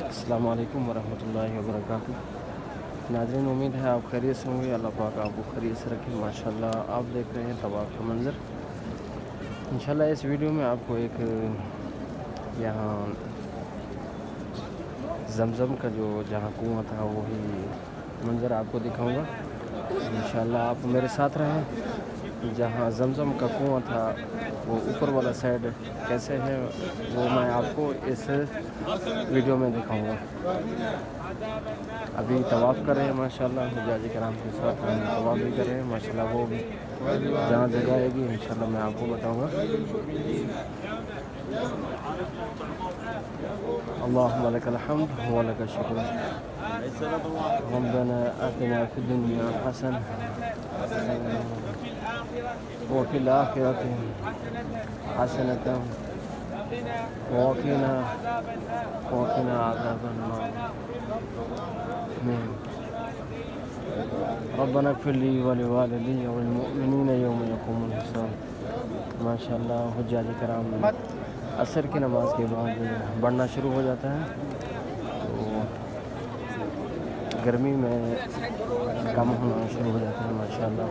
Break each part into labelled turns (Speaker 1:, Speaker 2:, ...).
Speaker 1: अस्सलाम वालेकुम वरहमतुल्लाहि वबरकातुहू। नाज़रीन, उम्मीद है आप खैरियत से होंगे। अल्लाह पाक आपको खैरियत से रखे। माशाल्लाह आप देख रहे हैं तवाफ़ का मंज़र। इंशाल्लाह इस वीडियो में आपको एक यहाँ ज़मज़म का जो जहाँ कुआँ था वही मंज़र आपको दिखाऊंगा। इंशाल्लाह आप मेरे साथ रहें। जहाँ ज़मज़म का कुआँ था वो ऊपर वाला साइड कैसे है वो मैं आपको इस वीडियो में दिखाऊंगा। अभी तवाफ़ कर रहे हैं माशाल्लाह, हुज्जाज किराम के साथ हम तवाफ़ भी कर रहे हैं माशाल्लाह। वो भी जहाँ जगह आएगी इंशाल्लाह मैं आपको बताऊंगा। अल्लाहुम्मा लकल हम्द व लकल शुक्र। रब्बना आतिना फिद दुनिया हसना व फिल आखिरति हसनतन व क़िना अज़ाबन नार। रब्बना इग़फ़िर ली व लिवालिदी वल मुअमिनीना यौम यक़ूमुल हिसाब। माशाल्लाह हुज्जाज किराम असर की नमाज़ के बाद बढ़ना शुरू हो जाता है, तो गर्मी में कम होना शुरू हो जाता है माशाल्लाह।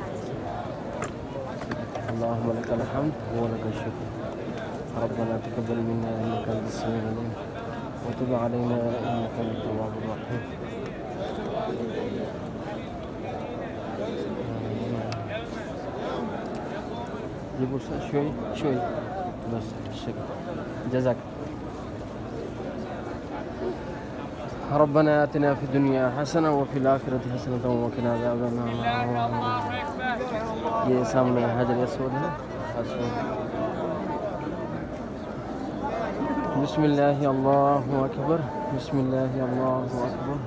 Speaker 1: अल्लाहुम्मा लकल हम्द व लकल शुक्र। रब्बना तक़ब्बल मिन्ना इन्नका अंtas समीउल अलीम व तुब अलैना इन्नका अंत तव्वाबुर रहीम। جيبوا شوي شوي بس الشكل. جزاك. ربنا آتنا في الدنيا حسنة وفي الآخرة حسنة وقنا عذاب النار. ये सामने हजर असवद है। बिस्मिल्लाह अल्लाहु अकबर। बिस्मिल्लाह अल्लाहु अकबर।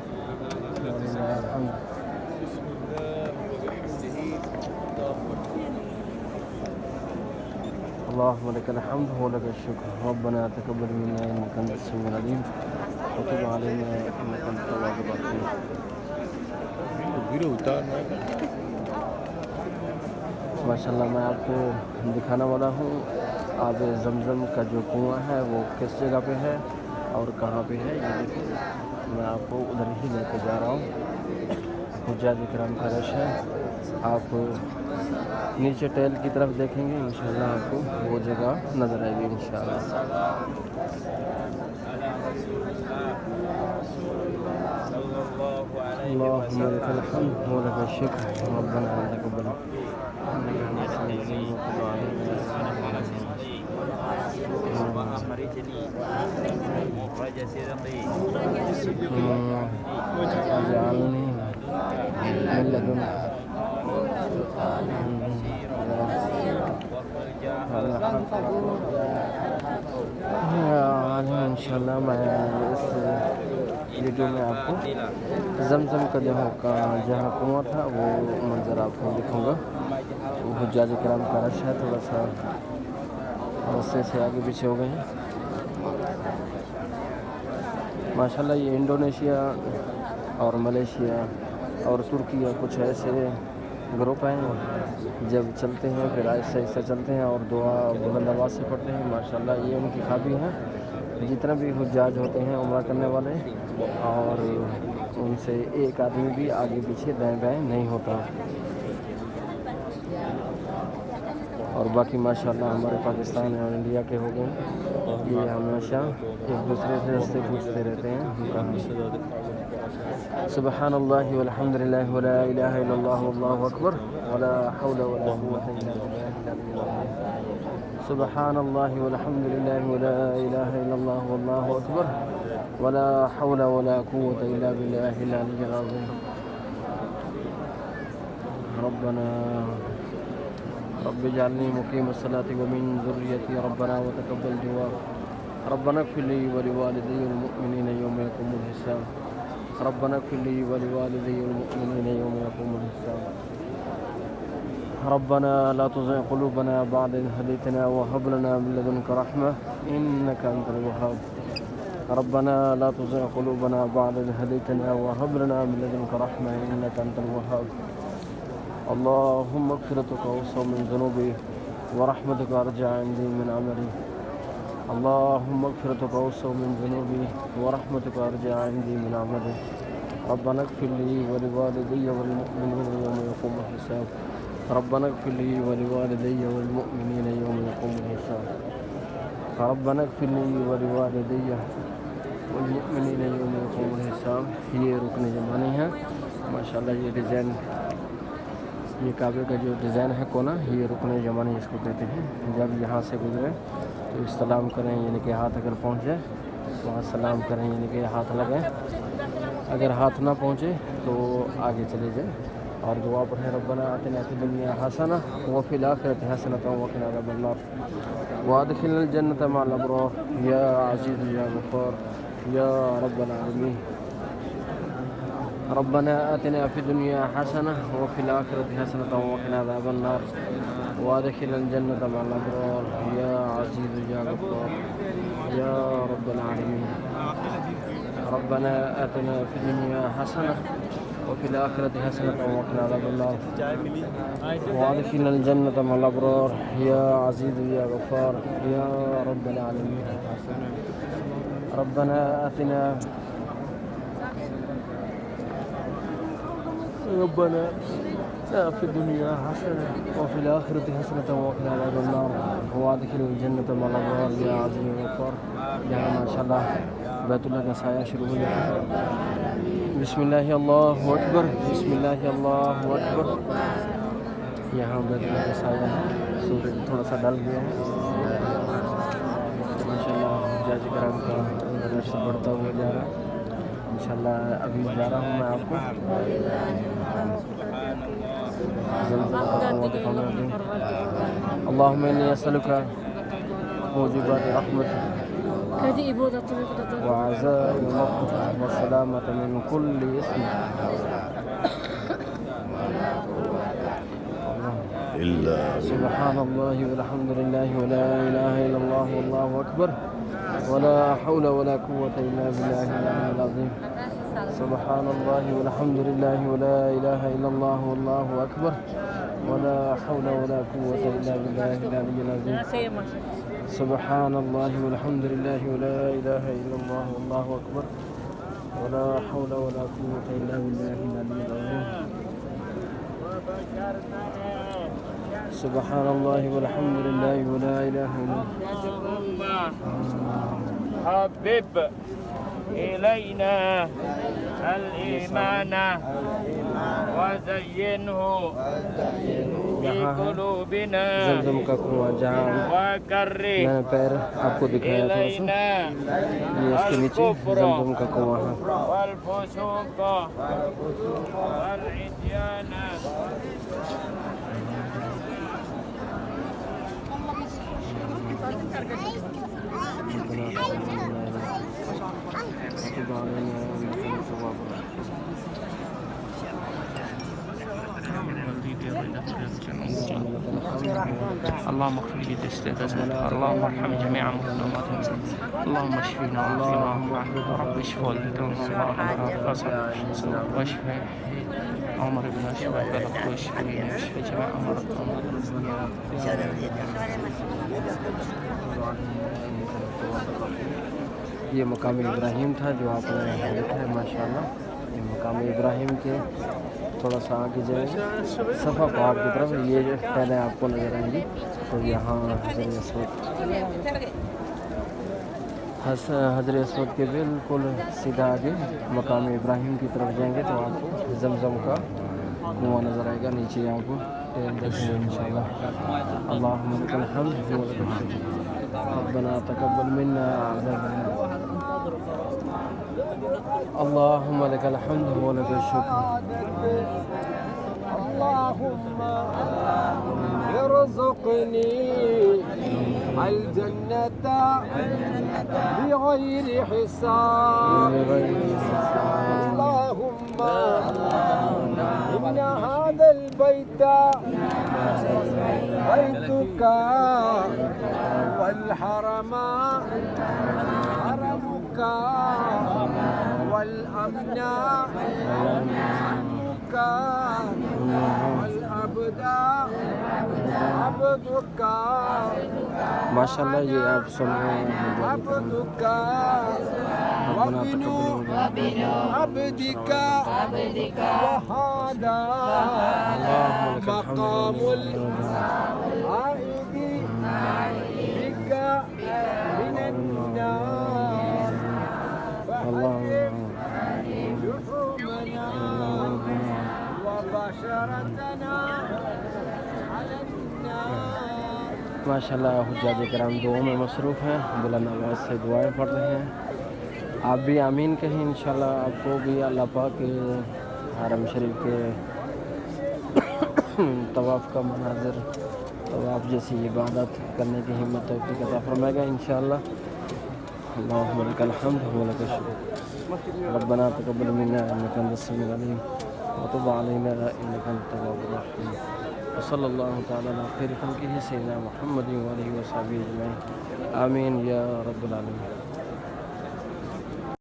Speaker 1: अल्लाहुम्मा लकल हम्द व लकल शुक्र। रब्बना तक़ब्बल मिन्ना इन्नका अंtas समीउल अलीम व तुब अलैना इन्नका अंत तव्वाबुर रहीम। माशाल्लाह मैं आपको दिखाने वाला हूँ आब ज़मज़म का जो कुआँ है वो किस जगह पे है और कहाँ पे है। ये देखिए मैं आपको उधर ही लेके जा रहा हूँ। हुज्जाज किराम का रश है। आप नीचे टेल की तरफ देखेंगे इंशाल्लाह आपको वो जगह नज़र आएगी इंशाल्लाह। अल्लाहुम्मा लकल हम्द व लकल शुक्र। रब्बना तक़ब्बल जालनी इंशाल्लाह मैं इस वीडियो में आपको ज़मज़म का जहाँ कुआँ था वो मंज़र आपको दिखाऊंगा। वो हुज्जाज किराम का रश है, थोड़ा सा रस्ते से आगे पीछे हो गए हैं माशाल्लाह। ये इंडोनेशिया और मलेशिया और तुर्की कुछ ऐसे ग्रुप हैं जब चलते हैं फिर आहिस्ता आहिस्ता चलते हैं और दुआ बुलंद आवाज़ से पढ़ते हैं माशाल्लाह। ये उनकी ख़ाबी है। जितना भी हुज्जाज होते हैं उम्रा करने वाले और उनसे एक आदमी भी आगे पीछे दाएं बाएं नहीं होता। और बाकी माशाल्लाह हमारे पाकिस्तान और इंडिया के हो गए, ये हमेशा एक दूसरे से रास्ते पूछते रहते हैं। सुबहानल्लाहि वल्हम्दुलिल्लाहि वला इलाहा इल्लल्लाह वल्लाहु अकबर वला हौला वला कुव्वता इल्ला बिल्लाह। सुबहानल्लाहि वल्हम्दुलिल्लाहि वला इलाहा इल्लल्लाह वल्लाहु अकबर वला हौला वला कुव्वता इल्ला बिल्लाहिल अलिय्यिल अज़ीम। रब्बना रब्बि जअलनी मुक़ीमस्सलाति व मिन ज़ुर्रिय्यती रब्बना व तक़ब्बल दुआ। रब्बना इग़फ़िर ली व लिवालिदैया वल मुअमिनीना यौम यक़ूमुल हिसाब। रब्बना इग़फ़िर ली व लिवालिदैया वल मुअमिनीना यौम यक़ूमुल हिसाब। रब्बना ला तुज़िग़ क़ुलूबना बअद इज़ हदैतना व हब लना मिन लदुनका रहमह इन्नका अंतल वहाब। रब्बना ला तुज़िग़ क़ुलूबना बअद इज़ हदैतना व हब लना मिन लदुनका रहमह इन्नका अंतल वहाब। अल्लाहुम्मा मग़फ़िरतुका अवसअ मिन ज़ुनूबी व रहमतुका अरजा इंदी मिन अमली। اللهم مغفرتك أوسع من ذنوبي ورحمتك أرجى عندي من عملي. ربنا اغفر لي ولوالدي والمؤمنين يوم يقوم الحساب. ربنا اغفر لي ولوالدي والمؤمنين يوم يقوم الحساب. ربنا اغفر لي ولوالدي والمؤمنين यौम यक़ूमुल हिसाब। ये रुकन ज़मानी है माशाल्लाह। ये डिज़ाइन, ये काबे का जो डिज़ाइन है कोना, ये रुकन ज़मानी इसको कहते हैं। जब यहाँ से गुजरे तो सलाम करें, यानी कि हाथ अगर पहुँच जाए वहाँ सलाम करें, यानी कि हाथ लगाएं। अगर हाथ ना पहुँचे तो आगे चले जाएं और दुआ पढ़ें, रब्बना आतिना फिद दुनिया हसना व फिल आखिरति हसनतन व क़िना अज़ाबन्नार व अदखिलनल जन्नत मअल अबरार या अज़ीज़ या गफ़्फ़ार या रब्बल आलमीन। रब्बना आतिना फिद दुनिया हसना व फिल आखिरति हसनतन व क़िना अज़ाबन्नार व अदखिलनल जन्नत मअल अबरार या अज़ीज़ या गफ़्फ़ार या रब्बल आलमीन। रब्बना आतिना फिद दुनिया हसना وفي الآخرة حسنة وقنا عذاب النار وأدخلنا الجنة مع الأبرار يا عزيز يا غفار يا رب العالمين. ربنا آتنا في الدنيا حسنة وفي الآخرة حسنة وقنا عذاب النار وأدخلنا الجنة مع الأبرار يا عزيز يا غفار. यहाँ माशाल्लाह बैतुल्लाह का साया शुरू हो गया है। बिस्मिल्लाह अल्लाहु अकबर, बिस्मिल्लाह अल्लाहु अकबर। यहाँ बैतुल्लाह का साया है, सूरज थोड़ा सा ढल गया है माशाल्लाह। जाजी कराम का रश बढ़ता हुआ जा रहा है इंशाल्लाह। अभी जा रहा हूँ मैं आपको अल्लाहुम्मा इन्नी अस्अलुका मूजिबात रहमतिक وعزائم مغفرتك والسلامة من كل اسم سبحان الله والحمد لله ولا إله إلا الله والله أكبر ولا حول ولا قوة إلا بالله العلي العظيم. سبحان الله والحمد لله ولا إله إلا الله والله أكبر ولا حول ولا قوة إلا بالله العلي العظيم. سبحان الله والحمد لله ولا إله إلا الله والله أكبر ولا حول ولا قوة إلا بالله العلي العظيم. سبحان الله والحمد لله ولا إله إلا الله.
Speaker 2: حبب إلينا الإيمان وزينه في قلوبنا
Speaker 1: ज़मज़म का कुआं जहाँ
Speaker 2: وكره
Speaker 1: मैंने पैर आपको दिखाया था,
Speaker 2: إلينا
Speaker 1: ये इसके नीचे ज़मज़म का कुआं है।
Speaker 2: والفسوق والعصيان اللهم اغفر لي تسليتنا، اللهم ارحم جميع مظلوماتنا، اللهم اشفينا وعافنا رب اشف والدينا واشف عمر بن اشف بلغ واشفي جميع مرضى
Speaker 1: ये मकाम इब्राहिम था जो आपने देखा है माशाल्लाह। ये मकाम इब्राहिम के थोड़ा सा आगे जाएंगे सफ़ा पहाड़ की तरफ, ये जो पहले आपको नज़र आएंगी। तो यहाँ हज़रत अस्वद के बिल्कुल सीधा आगे मकाम इब्राहिम की तरफ जाएंगे तो आपको ज़मज़म का कुआं नज़र आएगा नीचे आपको देखेंगे इंशाअल्लाह। अल्लाहुम्मा लकल हम्द व लकल शुक्र रब्बना तक़ब्बल मिन्ना अल्लाहुम्मा लकल हम्द व लकल शुक्र।
Speaker 3: अल्लाहुम्मा इरज़ुक़नी الجنة بغير حساب. اللهم إن هذا البيت بيتك والحرم حرمك والأمن أمنك والأبد عبدك
Speaker 1: माशाल्लाह ये आप सुन रहे हैं
Speaker 3: عبدك
Speaker 1: रब्बना
Speaker 3: وابن
Speaker 1: तक़ब्बल
Speaker 3: عبدك وهذا مقام العائد بك من النار فحرم لحومنا وبشرتنا على النار
Speaker 1: माशाल्लाह हुज्जाज किराम दुआओं में मसरूफ़ हैं, बुलंद आवाज़ से दुआएं पढ़ रहे हैं। आप भी आमीन कहें, इंशाल्लाह आपको भी अल्लाह पाक के हरम शरीफ के तवाफ़ का मनाज़र, तवाफ़ जैसी इबादत करने की हिम्मत तौफ़ीक़ अता फरमाएगा इंशाल्लाह। अल्लाहुम्मा लकल हम्द व लकल शुक्र। रब्बना तक़ब्बल मिन्ना इन्नका अंतस समीउल अलीम व तुब अलैना इन्नका अंतत तव्वाबुर रहीम। सल्लल्लाहु तआला अला खैरि खल्क़िही सय्यिदिना मुहम्मदिन व आलिहि व सहबिही अजमईन। आमीन या रब्बल आलमीन।